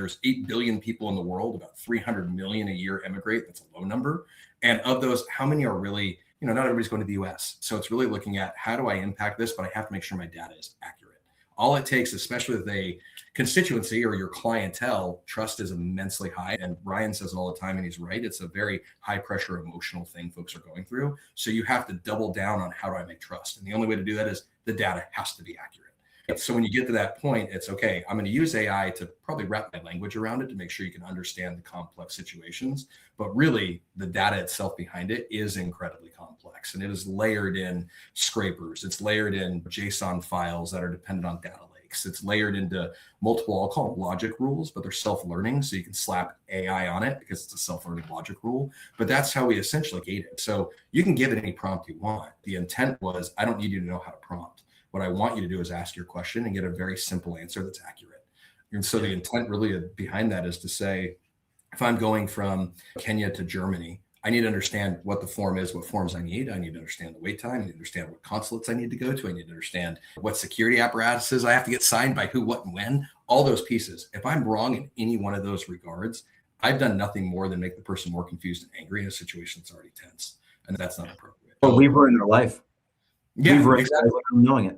there's 8 billion people in the world, about 300 million a year emigrate. That's a low number. And of those, how many are really, not everybody's going to the US. So it's really looking at how do I impact this, but I have to make sure my data is accurate. All it takes, especially with a constituency or your clientele, trust is immensely high. And Ryan says it all the time, and he's right. It's a very high pressure emotional thing folks are going through. So you have to double down on how do I make trust? And the only way to do that is the data has to be accurate. So when you get to that point, it's okay, I'm going to use AI to probably wrap my language around it to make sure you can understand the complex situations. But really, the data itself behind it is incredibly complex. And it is layered in scrapers. It's layered in JSON files that are dependent on data lakes. It's layered into multiple, I'll call them logic rules, but they're self-learning. So you can slap AI on it because it's a self-learning logic rule. But that's how we essentially gate it. So you can give it any prompt you want. The intent was, I don't need you to know how to prompt. What I want you to do is ask your question and get a very simple answer that's accurate. And so the intent really behind that is to say, if I'm going from Kenya to Germany, I need to understand what the form is, what forms I need. I need to understand the wait time. I need to understand what consulates I need to go to. I need to understand what security apparatuses I have to get signed by who, what, and when, all those pieces. If I'm wrong in any one of those regards, I've done nothing more than make the person more confused and angry in a situation that's already tense. And that's not appropriate. But we've ruined their life. Yeah, exactly. Knowing it.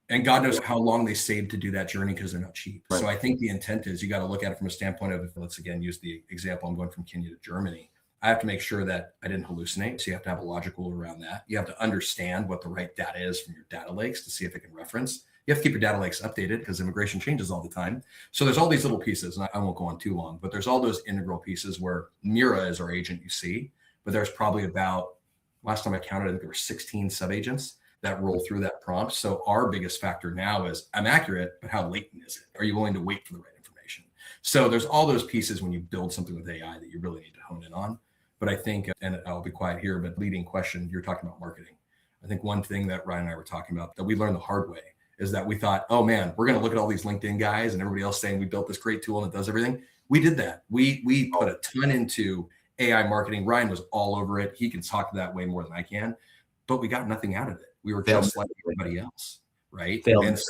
And God knows how long they saved to do that journey because they're not cheap. Right. So I think the intent is you got to look at it from a standpoint of, let's again use the example, I'm going from Kenya to Germany. I have to make sure that I didn't hallucinate. So you have to have a logical around that. You have to understand what the right data is from your data lakes to see if it can reference. You have to keep your data lakes updated because immigration changes all the time. So there's all these little pieces, and I won't go on too long, but there's all those integral pieces where Mira is our agent you see, but there's probably about, last time I counted, I think there were 16 sub-agents that roll through that prompt. So our biggest factor now is I'm accurate, but how latent is it? Are you willing to wait for the right information? So there's all those pieces when you build something with AI that you really need to hone in on. But I think, and I'll be quiet here, but leading question, you're talking about marketing. I think one thing that Ryan and I were talking about that we learned the hard way is that we thought, oh man, we're going to look at all these LinkedIn guys and everybody else saying we built this great tool and it does everything. We did that. We put a ton into AI marketing. Ryan was all over it. He can talk to that way more than I can, but we got nothing out of it. We were just like everybody else, right? And so,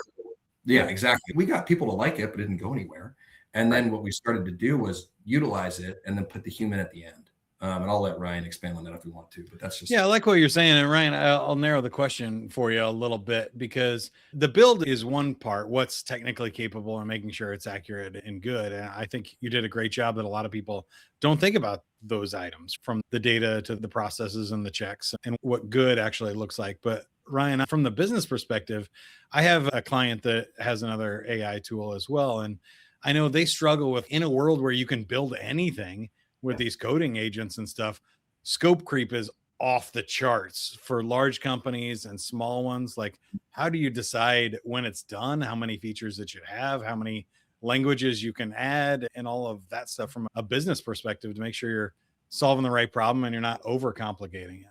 yeah, exactly. We got people to like it, but it didn't go anywhere. And then what we started to do was utilize it and then put the human at the end. And I'll let Ryan expand on that if we want to, but that's just. Yeah, I like what you're saying. And Ryan, I'll narrow the question for you a little bit because the build is one part, what's technically capable and making sure it's accurate and good. And I think you did a great job that a lot of people don't think about those items, from the data to the processes and the checks and what good actually looks like. But Ryan, from the business perspective, I have a client that has another AI tool as well. And I know they struggle with, in a world where you can build anything with these coding agents and stuff, scope creep is off the charts for large companies and small ones. Like, how do you decide when it's done, how many features it should have, how many languages you can add, and all of that stuff from a business perspective to make sure you're solving the right problem and you're not overcomplicating it?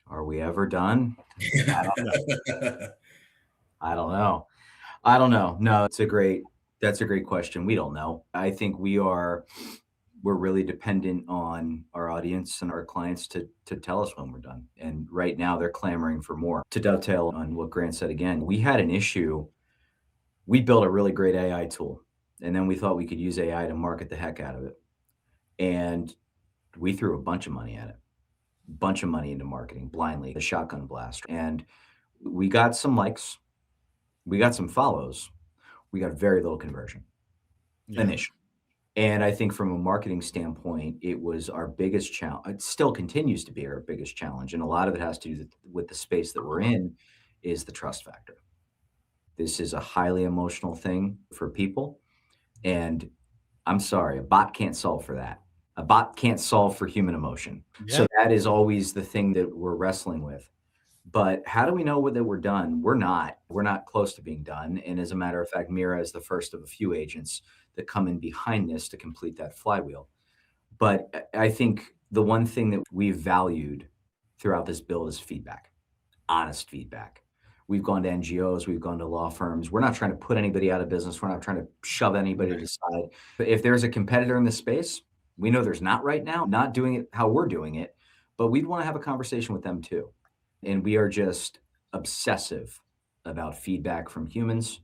Are we ever done? I don't know. I don't know. No, that's a great question. We don't know. I think we're really dependent on our audience and our clients to tell us when we're done. And right now they're clamoring for more. To dovetail on what Grant said again, we had an issue. We built a really great AI tool, and then we thought we could use AI to market the heck out of it. And we threw a bunch of money at it, bunch of money into marketing blindly, the shotgun blast. And we got some likes, we got some follows, we got very little conversion initially. And I think from a marketing standpoint, it was our biggest challenge. It still continues to be our biggest challenge. And a lot of it has to do with the space that we're in, is the trust factor. This is a highly emotional thing for people. And I'm sorry, a bot can't solve for that. A bot can't solve for human emotion. Yeah. So that is always the thing that we're wrestling with. But how do we know that we're done? We're not close to being done. And as a matter of fact, Mira is the first of a few agents that come in behind this to complete that flywheel. But I think the one thing that we've valued throughout this build is feedback, honest feedback. We've gone to NGOs, we've gone to law firms. We're not trying to put anybody out of business. We're not trying to shove anybody to the side. But if there's a competitor in this space, we know there's not right now, not doing it how we're doing it, but we'd want to have a conversation with them too. And we are just obsessive about feedback from humans.